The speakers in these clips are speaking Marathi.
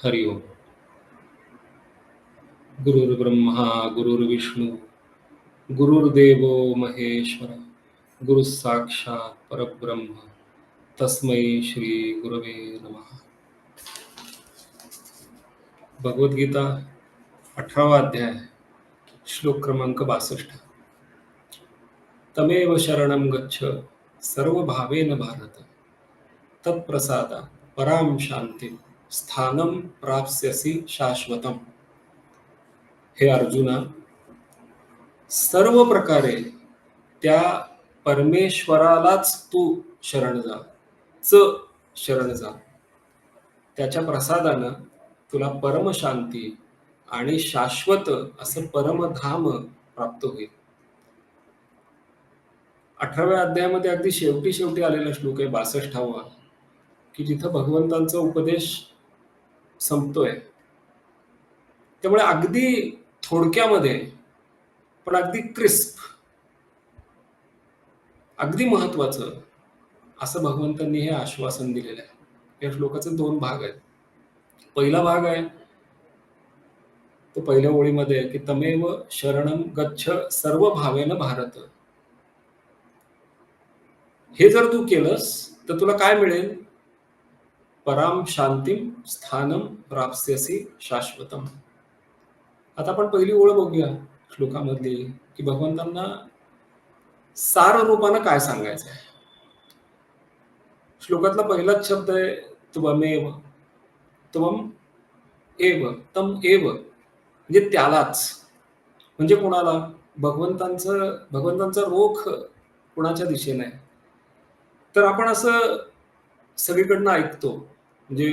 हरि ओम. गुरुर्ब्रह्मा गुरुर्विष्णू गुरुर्देव महेश्वर गुरु साक्षात परब्रह्म तस्मै श्री गुरवे नमः. भगवद्गीता 18वा अध्याय श्लोक क्रमांक 62. तमेव शरणं गच्छ सर्वभावेन भारत तत्प्रसादात् परां शांतीं स्थानं प्राप्स्यसि शाश्वतम्. हे अर्जुना, सर्व प्रकारे त्या परमेश्वरालाच तू शरण जा, शरण जा. त्याच्या प्रसादानं तुला परमशांती आणि शाश्वत असं परमधाम प्राप्त होईल. 18व्या अध्यायामध्ये अगदी शेवटी शेवटी आलेला श्लोक आहे 62वा, की जिथं भगवंतांचा उपदेश संपतोय. त्यामुळे अगदी थोडक्यामध्ये पण अगदी क्रिस्प, अगदी महत्वाचं असं भगवंतांनी हे आश्वासन दिलेलं आहे. या श्लोकाचे 2 भाग आहेत. पहिला भाग आहे तो पहिल्या ओळीमध्ये की तमेव शरणं गच्छ सर्व भावेन भारत. हे जर तू केलंस तर तुला काय मिळेल? पराम शांतीम स्थानम प्राप्स्यसि शाश्वतम. आता आपण पहिली ओळ बघूया श्लोकामधली, की भगवंतांना सार रूपानं काय सांगायचं आहे. श्लोकातला पहिलाच शब्द आहे त्वमेव. त्वम एव, तम एव म्हणजे त्यालाच. म्हणजे कोणाला? भगवंतांचा रोख कोणाच्या दिशेने आहे. तर आपण असं सगळीकडनं ऐकतो म्हणजे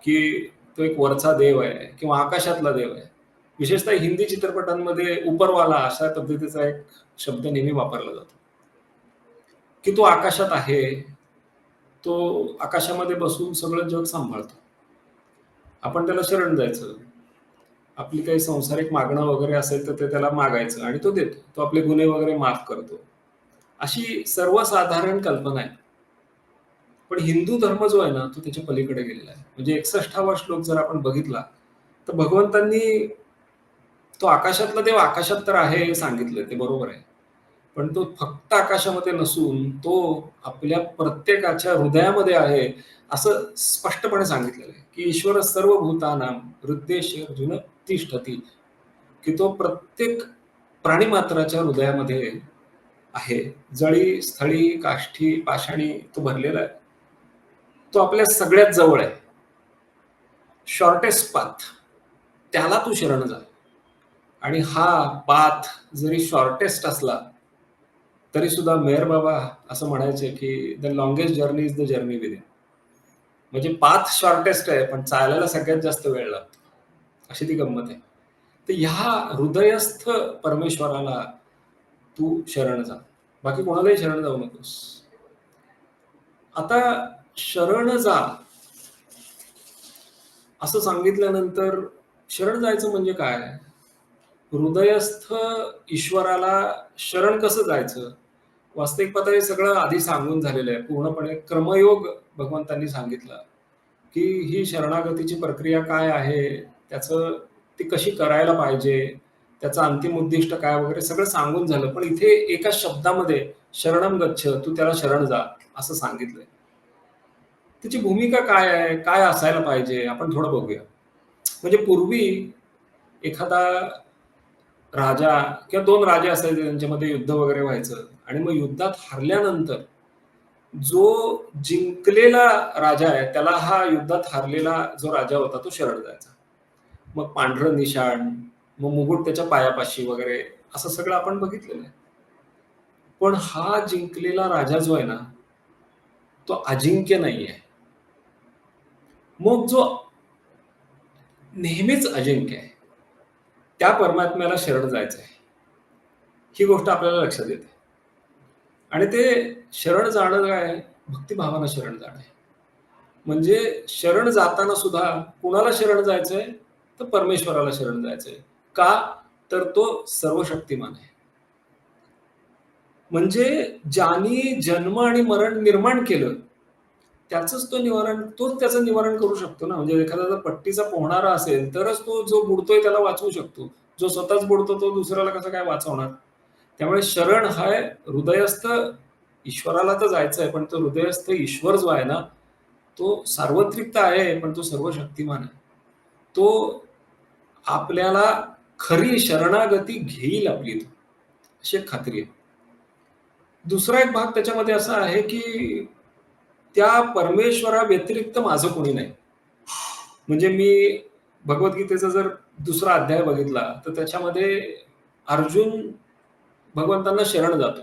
की तो एक वरचा देव आहे किंवा आकाशातला देव आहे. विशेषतः हिंदी चित्रपटांमध्ये उपरवाला अशा पद्धतीचा एक शब्द नेहमी वापरला जातो, की तो आकाशात आहे, तो आकाशामध्ये बसून सगळं जग सांभाळतो. आपण त्याला शरण जायचं. आपली काही सांसारिक मागणं वगैरे असेल तर ते त्याला मागायचं आणि तो देतो. तो आपले गुन्हे वगैरे माफ करतो. अशी सर्वसाधारण कल्पना आहे. पण हिंदू धर्म जो आहे ना, तो त्याच्या पलीकडे गेलेला आहे. म्हणजे 61वा श्लोक जर आपण बघितला तर भगवंतांनी तो आकाशातला देव आकाशात तर आहे हे सांगितलं, ते बरोबर आहे. पण तो फक्त आकाशामध्ये नसून तो आपल्या प्रत्येकाच्या हृदयामध्ये आहे असं स्पष्टपणे सांगितलेलं आहे, की ईश्वर सर्व भूतानां हृद्देशे अर्जुन तिष्ठती. की तो प्रत्येक प्राणीमात्राच्या हृदयामध्ये आहे. जळी, स्थळी, काष्ठी, पाषाणी तो भरलेला आहे. तो आपल्या सगळ्यात जवळ आहे. शॉर्टेस्ट पाथ, त्याला तू शरण जा. आणि हा पाथ जरी शॉर्टेस्ट असला तरी सुद्धा मेहर बाबा असं म्हणायचे की the longest journey is the journey within. म्हणजे पाथ शॉर्टेस्ट आहे पण चालायला सगळ्यात जास्त वेळ लागतो, अशी ती गंमत आहे. तर ह्या हृदयस्थ परमेश्वराला तू शरण जा, बाकी कोणालाही शरण जाऊ नकोस. आता शरण जा असं सांगितल्यानंतर शरण जायचं म्हणजे काय? हृदयस्थ ईश्वराला शरण कसं जायचं? वास्तविक पाहता हे सगळं आधी सांगून झालेलं आहे. पूर्णपणे क्रमयोग भगवंतांनी सांगितला, की ही शरणागतीची प्रक्रिया काय आहे, त्याचं ती कशी करायला पाहिजे, त्याचं अंतिम उद्दिष्ट काय वगैरे सगळं सांगून झालं. पण इथे एका शब्दामध्ये शरणं गच्छ, तू त्याला शरण जा असं सांगितलंय. त्याची भूमिका काय आहे, काय असायला पाहिजे, आपण थोडं बघूया. म्हणजे पूर्वी एखादा राजा किंवा 2 राजे असायचे, त्यांच्यामध्ये युद्ध वगैरे व्हायचं आणि मग युद्धात हरल्यानंतर जो जिंकलेला राजा आहे त्याला हा युद्धात हारलेला जो राजा होता तो शरण जायचा. मग पांढरं निशाण, मग मुकुट त्याच्या पायापाशी वगैरे असं सगळं आपण बघितलेलं आहे. पण हा जिंकलेला राजा जो आहे ना, तो अजिंक्य नाहीये. मग जो नेहमीच अजिंक्य आहे, त्या परमात्म्याला शरण जायचं आहे. ही गोष्ट आपल्याला लक्षात येते. आणि ते शरण जाणं काय आहे? भक्तिभावानं शरण जाणं आहे. म्हणजे शरण जाताना सुद्धा कुणाला शरण जायचंय? तर परमेश्वराला शरण जायचंय. का? तर तो सर्वशक्तिमान आहे. म्हणजे ज्यानी जन्म आणि मरण निर्माण केलं, त्याचंच तोच त्याचं निवारण करू शकतो ना. म्हणजे एखादा जर पट्टीचा पोहणारा असेल, तरच तो जो बुडतोय त्याला वाचवू शकतो. जो स्वतःच बुडतो तो दुसऱ्याला कसं काय वाचवणार? त्यामुळे शरण हा हृदयस्थ ईश्वराला तर जायचं आहे, पण तो हृदयस्थ ईश्वर जो आहे ना, तो सार्वत्रिक तर आहे, पण तो सर्वशक्तिमान आहे. तो आपल्याला खरी शरणागती घेईल आपली तो, अशी एक खात्री आहे. दुसरा एक भाग त्याच्यामध्ये असा आहे, की त्या परमेश्वराव्यतिरिक्त माझं कोणी नाही. म्हणजे मी भगवद्गीतेचा जर दुसरा अध्याय बघितला, तर त्याच्यामध्ये अर्जुन भगवंतांना शरण जातो.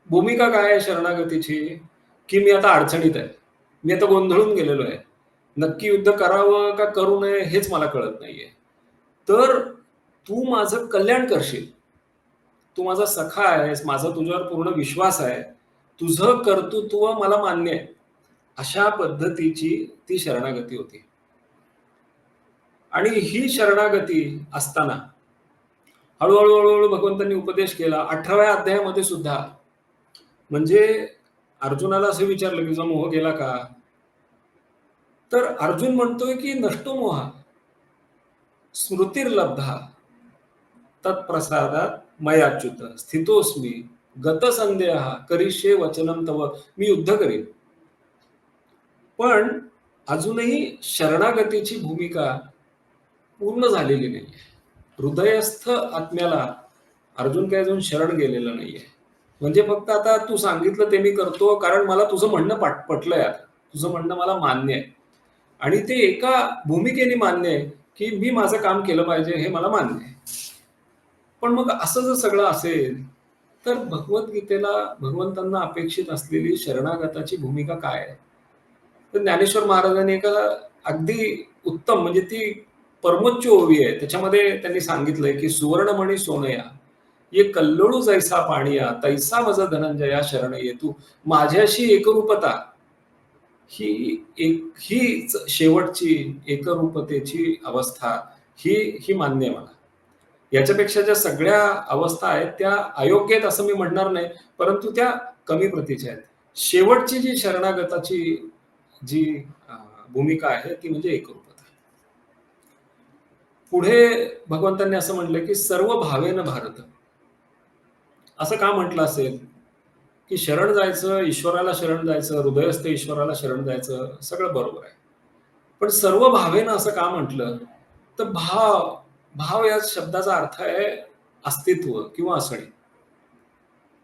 भूमिका काय आहे शरणागतीची? की मी आता अडचणीत आहे. मी आता गोंधळून गेलेलो आहे. नक्की युद्ध करावं का करू नये हेच मला कळत नाहीये. तर तू माझं कल्याण करशील. तू माझा सखा आहेस, माझा तुझ्यावर पूर्ण विश्वास आहे. तुझं कर्तृत्व मला मान्य आहे. अशा पद्धतीची ती शरणागती होती. आणि ही शरणागती असताना हळू-हळू, हळू-हळू भगवंतांनी उपदेश केला. 18व्या अध्यायामध्ये सुद्धा म्हणजे अर्जुनाला असं विचारलं, की "तुझा मोह गेला का?" तर अर्जुन म्हणतोय, की "नष्टो मोह स्मृतिर्लब्धा तत्प्रसादात मयाच्युत स्थितोस्मी गतसंदेहः करिष्ये वचनं तव." मी युद्ध करीन. पण अजूनही शरणागतीची भूमिका पूर्ण झालेली नाहीये. हृदयस्थ आत्म्याला अर्जुन काही अजून शरण गेलेलं नाहीये. म्हणजे फक्त आता तू सांगितलं ते मी करतो कारण मला तुझं म्हणणं पटलंय आता. तुझं म्हणणं मला मान्य आहे. आणि ते एका भूमिकेने मान्य आहे, की मी माझं काम केलं पाहिजे हे मला मान्य आहे. पण मग असं जर सगळं असेल, तर भगवद्गीतेला भगवंतांना अपेक्षित असलेली शरणागताची भूमिका काय आहे? तर ज्ञानेश्वर महाराजांनी एका अगदी उत्तम म्हणजे ती परमोच्च ओवी आहे. त्याच्यामध्ये त्यांनी सांगितलंय, की "सुवर्णमणी सोनया, ये कल्लोळू जैसा पाणिया, तैसा मज धनंजया शरण येतू." माझ्याशी एकरूपता ही हीच शेवटची एकरूपतेची अवस्था ही ही मान्य आहे मला. याच्यापेक्षा ज्या सगळ्या अवस्था आहेत त्या अयोग्य आहेत असं मी म्हणणार नाही, परंतु त्या कमी प्रतीच्या आहेत. शेवटची जी शरणागताची जी अ, भूमिका आहे ती म्हणजे एकरूपता. पुढे भगवंतांनी असं म्हटलं, की "सर्व भावेन भारत." असं का म्हटलं असेल? की शरण जायचं, ईश्वराला शरण जायचं, हृदयस्थ ईश्वराला शरण जायचं, सगळं बरोबर आहे. पण सर्व भावेनं असं का म्हटलं? तर भाव या शब्दाचा अर्थ आहे अस्तित्व किंवा असणे.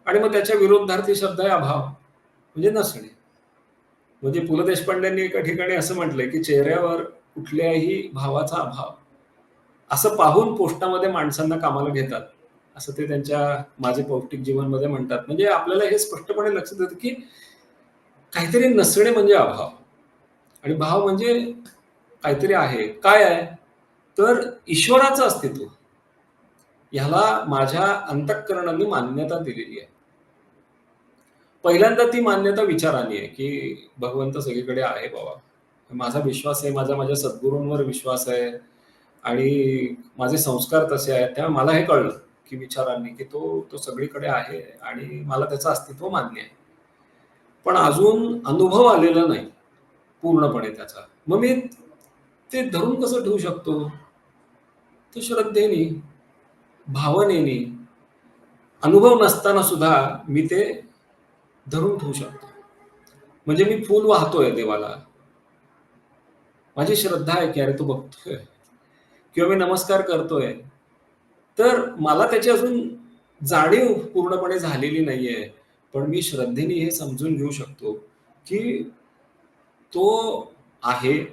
आणि मग त्याच्या विरुद्धार्थी शब्द आहे अभाव, म्हणजे नसणे. म्हणजे पु. ल. देशपांड्यांनी एका ठिकाणी असं म्हटलंय, की चेहऱ्यावर कुठल्याही भावाचा अभाव, असं पाहून पोस्टामध्ये माणसांना कामाला घेतात. असं ते त्यांच्या माझे पौष्टिक जीवनमध्ये म्हणतात. म्हणजे आपल्याला हे स्पष्टपणे लक्षात येतं, की काहीतरी नसणे म्हणजे अभाव आणि भाव म्हणजे काहीतरी आहे. काय आहे? तर ईश्वराचं अस्तित्व. ह्याला माझ्या अंतःकरणाने मान्यता दिलेली आहे. पहिल्यांदा ती मान्यता विचाराने आहे, की भगवंत सगळीकडे आहे बाबा. माझा विश्वास आहे, माझा माझ्या सद्गुरूंवर विश्वास आहे आणि माझे संस्कार तसे आहेत. त्यामुळे मला हे कळलं, की विचारांनी, की तो सगळीकडे आहे आणि मला त्याचं अस्तित्व मान्य आहे. पण अजून अनुभव आलेला नाही पूर्णपणे त्याचा. मग मी ते धरून कसं ठेवू शकतो? तर श्रद्धेने, भावनेने, अनुभव नसताना सुद्धा मी ते धरून ठेवू शकतो. म्हणजे मी फूल वाहतोय देवाला. माझी श्रद्धा आहे, की अरे तो बघतोय किंवा मी नमस्कार करतोय. तर मला त्याची अजून जाणीव पूर्णपणे झालेली नाहीये. पण मी श्रद्धेने हे समजून घेऊ शकतो, की तो आहे,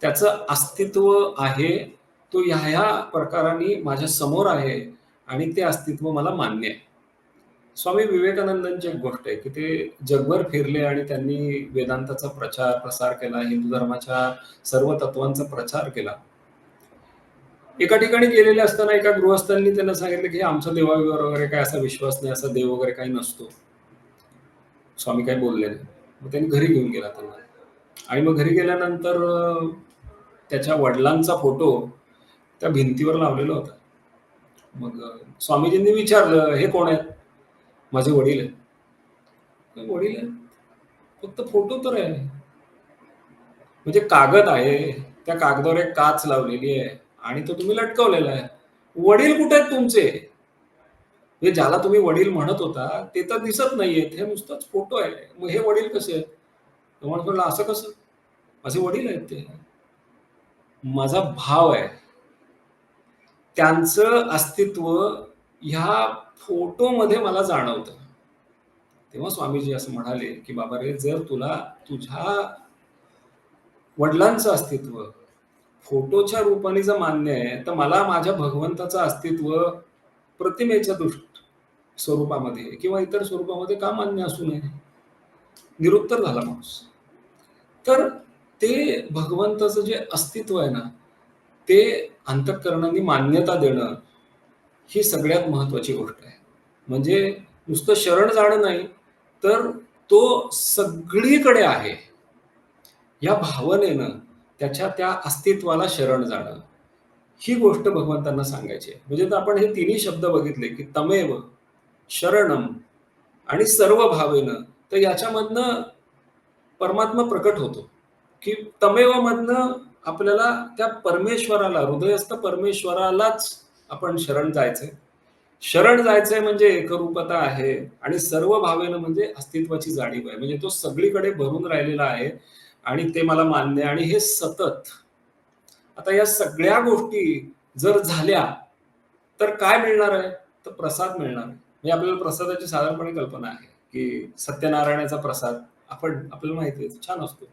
त्याचं अस्तित्व आहे. तो ह्या-ह्या प्रकाराने माझ्या समोर आहे आणि ते अस्तित्व मला मान्य आहे. स्वामी विवेकानंदांची एक गोष्ट आहे, की ते जगभर फिरले आणि त्यांनी वेदांताचा प्रचार, प्रसार केला. हिंदू धर्माच्या सर्व तत्वांचा प्रचार केला. एका ठिकाणी गेलेले असताना एका गृहस्थांनी त्यांना सांगितलं, की आमचा देवावर वगैरे काही असा विश्वास नाही, असा देव वगैरे काही नसतो. स्वामी काही बोलले नाही. मग त्यांनी घरी घेऊन गेला त्यांना आणि मग घरी गेल्यानंतर त्याच्या वडिलांचा फोटो त्या भिंतीवर लावलेला होता. मग स्वामीजींनी विचारलं, "हे कोण आहेत?" "माझे वडील आहेत." "वडील आहेत?" फक्त फोटो तर आहे. म्हणजे कागद आहे, त्या कागदावर एक काच लावलेली आहे आणि तो तुम्ही लटकवलेला आहे. वडील कुठे आहेत तुमचे? म्हणजे ज्याला तुम्ही वडील म्हणत होता, ते तर दिसत नाहीयेत. हे नुसतंच फोटो आहे. मग हे वडील कसे आहेत? तर मला म्हटलं, "असं कसं? माझे वडील आहेत ते." माझा भाव आहे. त्यांचं अस्तित्व ह्या फोटोमध्ये मला जाणवतं. तेव्हा स्वामीजी असं म्हणाले, की "बाबा रे, जर तुला तुझ्या वडिलांचं अस्तित्व फोटोच्या रूपाने जर मान्य आहे, तर मला माझ्या भगवंताचं अस्तित्व प्रतिमेच्या स्वरूपामध्ये किंवा इतर स्वरूपामध्ये का मान्य असू नये?" निरुत्तर झाला माणूस. तर ते भगवंताचं जे अस्तित्व आहे ना, ते अंतःकरणाने मान्यता देणं, ही सगळ्यात महत्त्वाची गोष्ट आहे. म्हणजे नुसतं शरण जाणं नाही, तर तो सगळीकडे आहे. या भावनेनं त्याच्या त्या अस्तित्वाला शरण जाणं, ही गोष्ट भगवंतांना सांगायची आहे. म्हणजे तर आपण हे तिन्ही शब्द बघितले, की तमेव, शरणम आणि सर्व भावेनं. तर याच्यामधनं परमात्मा प्रकट होतो, की तमेव मधनं आपल्याला त्या परमेश्वराला, हृदयस्थ परमेश्वरालाच आपण शरण जायचंय. शरण जायचंय म्हणजे एकरूपता आहे आणि सर्व भावेनं म्हणजे अस्तित्वाची जाणीव आहे. म्हणजे तो सगळीकडे भरून राहिलेला आहे आणि ते मला मान्य आहे आणि हे सतत. आता या सगळ्या गोष्टी जर झाल्या, तर काय मिळणार आहे? तर प्रसाद मिळणार आहे. म्हणजे आपल्याला प्रसादाची साधारणपणे कल्पना आहे, की सत्यनारायणाचा प्रसाद आपल्याला माहिती आहे, छान असतो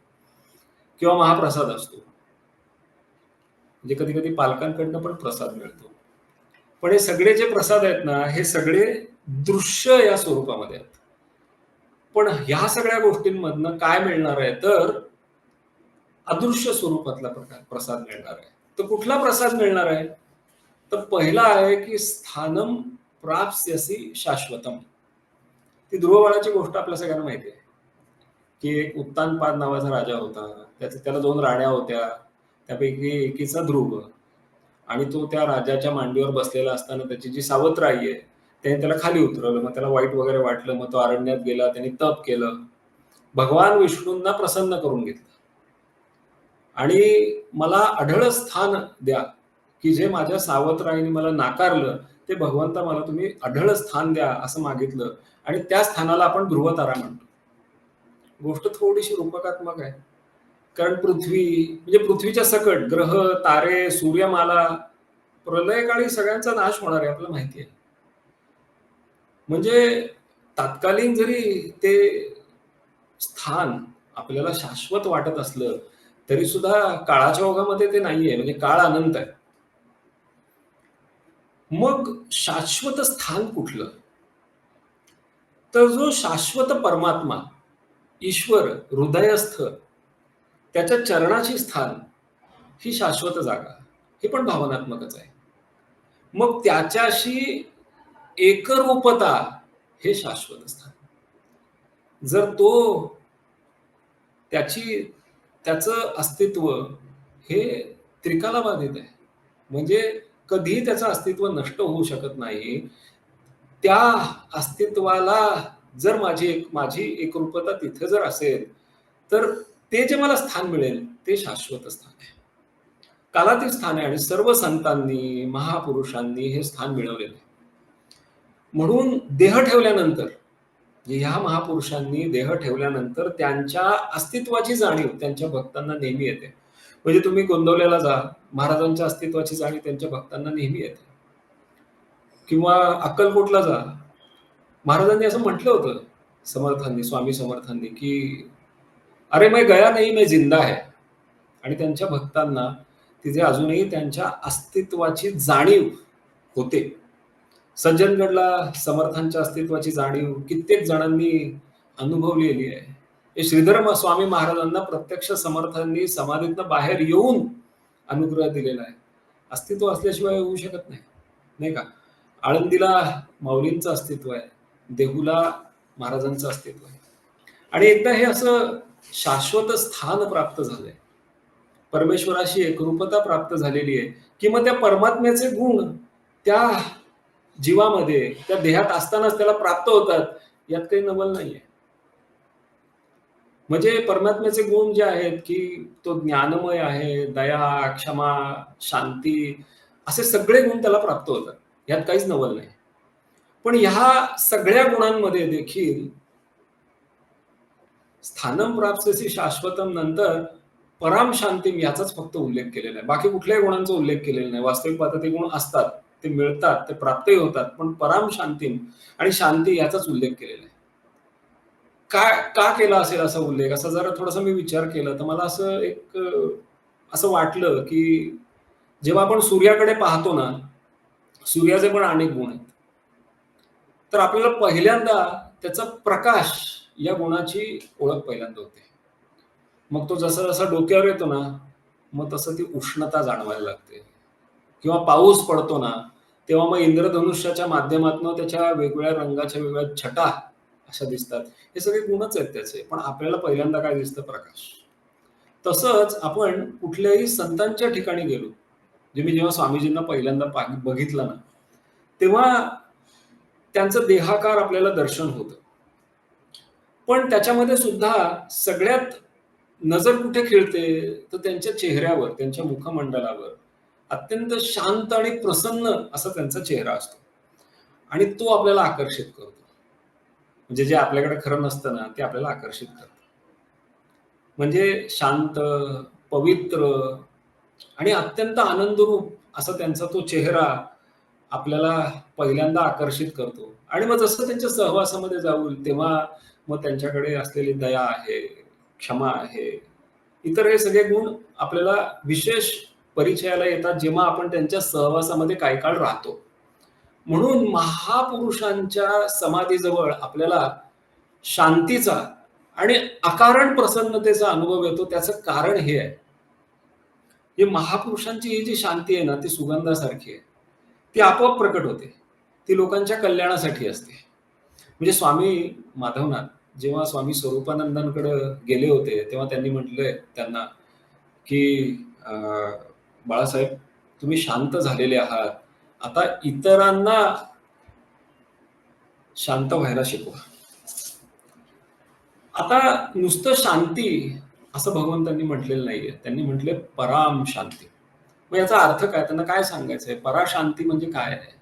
किंवा महाप्रसाद असतो. म्हणजे कधी-कधी पालकांकडनं पण प्रसाद मिळतो. पण हे सगळे जे प्रसाद आहेत ना, हे सगळे दृश्य या स्वरूपामध्ये आहेत. पण ह्या सगळ्या गोष्टींमधनं काय मिळणार आहे? तर अदृश्य स्वरूपातला प्रसाद मिळणार आहे. तर कुठला प्रसाद मिळणार आहे? तर पहिला आहे, की स्थानम प्राप्स्यसि शाश्वतम. ती ध्रुवबाळाची गोष्ट आपल्या सगळ्यांना माहिती आहे, की एक उत्तानपाद नावाचा राजा होता. त्याला 2 राण्या होत्या. त्यापैकी एकीचा ध्रुव आणि तो त्या राजाच्या मांडीवर बसलेला असताना त्याची जी सावत्र आई आहे, त्याने त्याला खाली उतरवलं. मग त्याला वाईट वगैरे वाटलं. मग तो अरण्यात गेला. त्याने तप केलं. भगवान विष्णूंना प्रसन्न करून घेतलं. आणि मला अढळ स्थान द्या, की जे माझ्या सावत्राईने मला नाकारलं, ते भगवंता मला तुम्ही अढळ स्थान द्या असं मागितलं आणि त्या स्थानाला आपण ध्रुवतारा म्हणतो. गोष्ट थोडीशी रूपकात्मक आहे. कारण पृथ्वी म्हणजे पृथ्वीच्या सकट ग्रह, तारे, सूर्यमाला प्रलयकाळी सगळ्यांचा नाश होणार आहे आपल्याला माहिती आहे. म्हणजे तात्कालीन जरी ते स्थान आपल्याला शाश्वत वाटत असलं, तरी सुद्धा काळाच्या ओघामध्ये ते नाहीये. म्हणजे काळ अनंत आहे. मग शाश्वत स्थान कुठलं? तर जो शाश्वत परमात्मा, ईश्वर, हृदयस्थ, त्याच्या चरणाची स्थान, ही शाश्वत जागा. हे पण भावनात्मकच आहे. मग त्याच्याशी एकरूपता, हे शाश्वत स्थान. जर तो त्याची त्याचं अस्तित्व हे त्रिकालाबाधित आहे. म्हणजे कधीही त्याचं अस्तित्व नष्ट होऊ शकत नाही. त्या अस्तित्वाला जर माझी एकरूपता तिथे जर असेल, तर ते जे मला स्थान मिळेल, ते शाश्वत स्थान आहे. कालातीत स्थान आहे आणि सर्व संतांनी, महापुरुषांनी हे स्थान मिळवलेलं आहे. म्हणून देह ठेवल्यानंतर, ह्या महापुरुषांनी देह ठेवल्यानंतर त्यांच्या अस्तित्वाची जाणीव त्यांच्या भक्तांना नेहमी येते. म्हणजे तुम्ही गोंदवलेला जा, महाराजांच्या अस्तित्वाची जाणीव त्यांच्या भक्तांना नेहमी येते. किंवा अक्कलकोटला जा. महाराजांनी असं म्हटलं होतं, स्वामी समर्थांनी, की "अरे मैं गया नहीं, मैं जिंदा है." आणि त्यांच्या भक्तांना तिथे अजूनही त्यांच्या अस्तित्वाची जाणीव होते. सज्जनगडला समर्थांच्या अस्तित्वाची जाणीव कित्येक जणांनी अनुभवलेली आहे. हे स्वामी महाराजांना प्रत्यक्ष समर्थांनी समाधीतनं बाहेर येऊन अनुग्रह दिलेला आहे. अस्तित्व असल्याशिवाय होऊ शकत नाही, नाही का? आळंदीला माऊलींचं अस्तित्व आहे. देहूला महाराजांचं अस्तित्व आहे. आणि एकदा हे असं शाश्वत स्थान प्राप्त झालंय. परमेश्वराशी एकरूपता प्राप्त झालेली आहे, की मग त्या परमात्म्याचे गुण त्या जीवामध्ये, त्या देहात असतानाच त्याला प्राप्त होतात, यात काही नवल नाहीये. म्हणजे परमात्म्याचे गुण जे आहेत, की तो ज्ञानमय आहे, दया, क्षमा, शांती असे सगळे गुण त्याला प्राप्त होतात. यात काहीच नवल नाही. पण ह्या सगळ्या गुणांमध्ये देखील स्थानं प्राप्स्यसि शाश्वतम नंतर पराम शांतीम याचाच फक्त उल्लेख केलेला आहे. बाकी कुठल्याही गुणांचा उल्लेख केलेला नाही. वास्तविक पाहता ते गुण असतात, ते मिळतात, ते प्राप्तही होतात. पण पराम शांतीम आणि शांती याचाच उल्लेख केलेला आहे. का केला असेल असा उल्लेख? असा जरा थोडासा मी विचार केला, तर मला असं असं वाटलं, की जेव्हा आपण सूर्याकडे पाहतो ना, सूर्याचे पण अनेक गुण आहेत. तर आपल्याला पहिल्यांदा त्याचा प्रकाश या गुणाची ओळख पहिल्यांदा होते. मग तो जसा-जसा डोक्यावर येतो ना, मग तसं ती उष्णता जाणवायला लागते. किंवा पाऊस पडतो ना, तेव्हा मग इंद्रधनुष्याच्या माध्यमातनं त्याच्या वेगवेगळ्या रंगाच्या वेगवेगळ्या छटा अशा दिसतात. हे सगळे गुणच आहेत त्याचे. पण आपल्याला पहिल्यांदा काय दिसतं? प्रकाश. तसंच आपण कुठल्याही संतांच्या ठिकाणी गेलो, म्हणजे मी जेव्हा स्वामीजींना पहिल्यांदा बघितलं ना, तेव्हा त्यांचं देहाकार आपल्याला दर्शन होतं. पण त्याच्यामध्ये सुद्धा सगळ्यात नजर कुठे खेळते, तर त्यांच्या चेहऱ्यावर, त्यांच्या मुखमंडलावर अत्यंत शांत आणि प्रसन्न असा त्यांचा चेहरा असतो आणि तो आपल्याला आकर्षित करतो. म्हणजे जे आपल्याकडे खरं नसतं ना, ते आपल्याला आकर्षित करतं. म्हणजे शांत, पवित्र आणि अत्यंत आनंदरूप असा त्यांचा तो चेहरा आपल्याला पहिल्यांदा आकर्षित करतो आणि मग जसं त्यांच्या सहवासामध्ये जाऊ तेव्हा मग त्यांच्याकडे असलेली दया आहे, क्षमा आहे, इतर हे सगळे गुण आपल्याला विशेष परिचयाला येतात जेव्हा आपण त्यांच्या सहवासामध्ये काही काळ राहतो. म्हणून महापुरुषांच्या समाधीजवळ आपल्याला शांतीचा आणि अकारण प्रसन्नतेचा अनुभव येतो. त्याचं कारण हे आहे, की महापुरुषांची ही जी शांती आहे ना, ती सुगंधासारखी आहे. ती आपोआप प्रकट होते. ती लोकांच्या कल्याणासाठी असते. म्हणजे स्वामी माधवनाथ जेव्हा स्वामी स्वरूपानंदांकडे गेले होते, तेव्हा त्यांनी म्हटलंय त्यांना, की "बाळासाहेब, तुम्ही शांत झालेले आहात. आता इतरांना शांत व्हायला शिकवा." आता नुसतं शांती असं भगवंतांनी म्हटलेलं नाहीये. त्यांनी म्हटले पराम शांती. मग याचा अर्थ काय? त्यांना काय सांगायचंय? पराशांती म्हणजे काय आहे?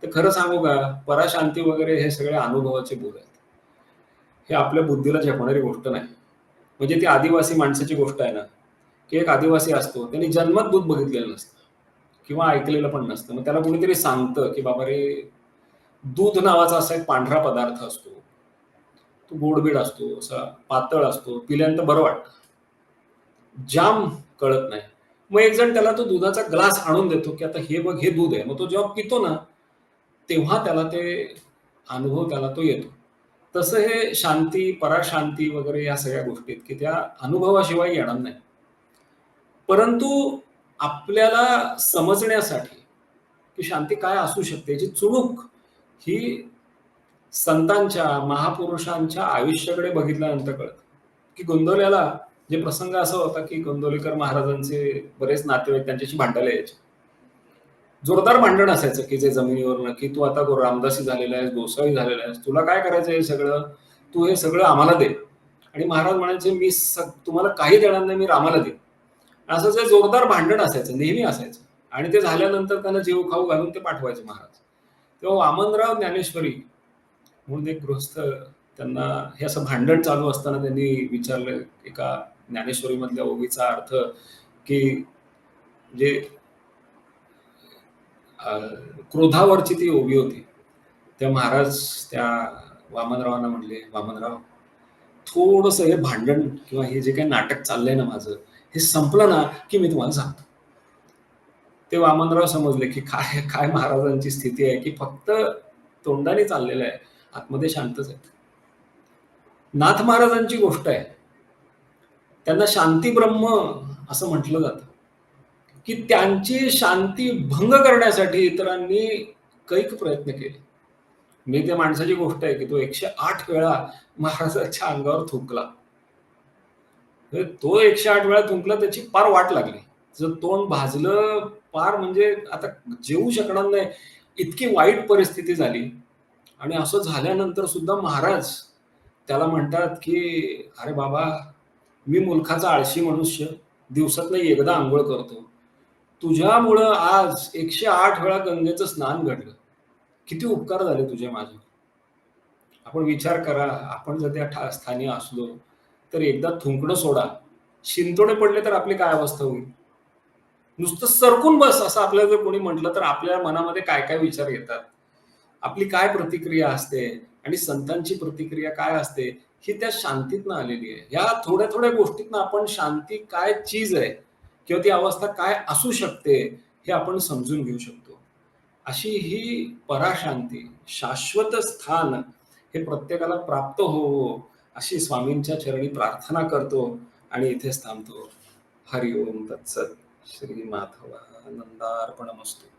तर खरं सांगू का? पराशांती वगैरे हे सगळे अनुभवाचे बोल आहेत. हे आपल्या बुद्धीला झेपणारी गोष्ट नाही. म्हणजे ती आदिवासी माणसाची गोष्ट आहे ना, की एक आदिवासी असतो, त्याने जन्मात दूध बघितलेलं नसतं किंवा ऐकलेलं पण नसतं. मग त्याला कोणीतरी सांगतं, की "बाबा रे, दूध नावाचा असा एक पांढरा पदार्थ असतो. तो गोडबीड असतो, असा पातळ असतो, पिल्यानंतर बरं वाटतं. जाम कळत नाही." मग एक जण त्याला तो दुधाचा ग्लास आणून देतो, की "आता हे बघ, हे दूध आहे." मग तो जेव्हा पितो ना, तेव्हा त्याला ते अनुभव त्याला तो येतो. तसं हे शांती, पराशांती वगैरे या सगळ्या गोष्टी आहेत, की त्या अनुभवाशिवाय येणार नाही. परंतु आपल्याला समजण्यासाठी, की शांती काय असू शकते, याची चुणूक ही संतांच्या, महापुरुषांच्या आयुष्याकडे बघितल्यानंतर कळतं, की गोंदवल्याला जे प्रसंग असा होता, की गोंदवलेकर महाराजांचे बरेच नातेवाईक त्यांच्याशी भांडायला यायचे. जोरदार भांडण असायचं, की जे जमिनीवरनं, की "तू आता रामदासी झालेला आहेस, गोसावी झालेला आहेस. तुला काय करायचं हे सगळं? तू हे सगळं आम्हाला दे." आणि महाराज म्हणायचे, "मी तुम्हाला काही देणार नाही, मी रामाला देईन." असं जे जोरदार भांडण असायचं, नेहमी असायचं. आणि ते झाल्यानंतर त्यांना जेव खाऊ घालून ते पाठवायचे महाराज. तेव्हा वामनराव ज्ञानेश्वरी म्हणून एक गृहस्थ, त्यांना हे असं भांडण चालू असताना त्यांनी विचारलं एका ज्ञानेश्वरीमधल्या ओवीचा अर्थ, की म्हणजे अ, क्रोधावरची ती ओवी होती. तेव्हा महाराज त्या वामनरावांना म्हणले, "वामनराव, थोडंसं हे भांडण किंवा हे जे काही नाटक चाललंय ना माझं, हे संपलं ना, की मी तुम्हाला सांगतो." ते वामनराव समजले, की काय काय महाराजांची स्थिती आहे, की फक्त तोंडाने चाललेलं आहे. आतमध्ये शांतच आहे. नाथ महाराजांची गोष्ट आहे. त्यांना शांती ब्रह्म असं म्हटलं जातं, की त्यांची शांती भंग करण्यासाठी इतरांनी कैक प्रयत्न केले. मी त्या माणसाची गोष्ट आहे, की तो 108 वेळा महाराजांच्या अंगावर थुंकला. तर तो 108 वेळा थुंकला, त्याची पार वाट लागली. त्याचं तोंड भाजलं, पार म्हणजे आता जेवू शकणार नाही, इतकी वाईट परिस्थिती झाली. आणि असं झाल्यानंतर सुद्धा महाराज त्याला म्हणतात, की "अरे बाबा, मी मुलखाचा आळशी मनुष्य, दिवसातनं एकदा अंघोळ करतो. तुझ्यामुळं आज 108 वेळा गंगेचं स्नान घडलं. किती उपकार झाले तुझे माझ्यावर." आपण विचार करा, आपण जर त्या स्थानी असलो, तर एकदा थुंकणं सोडा. शिंतोडे पडले तर आपली काय अवस्था होईल? नुसतं सरकून बस असं आपल्याला जर कोणी म्हटलं, तर आपल्या मनामध्ये काय-काय विचार येतात? आपली काय प्रतिक्रिया असते आणि संतांची प्रतिक्रिया काय असते, ही त्या शांतीतनं आलेली आहे. ह्या थोड्या-थोड्या गोष्टीतनं आपण शांती काय चीज आहे किंवा ती अवस्था काय असू शकते, हे आपण समजून घेऊ शकतो. अशी ही पराशांती, शाश्वत स्थान हे प्रत्येकाला प्राप्त होवो, अशी स्वामींच्या चरणी प्रार्थना करतो आणि इथेच थांबतो. हरी ओम तत्सत. श्री माधवानंदार्पणमस्तु.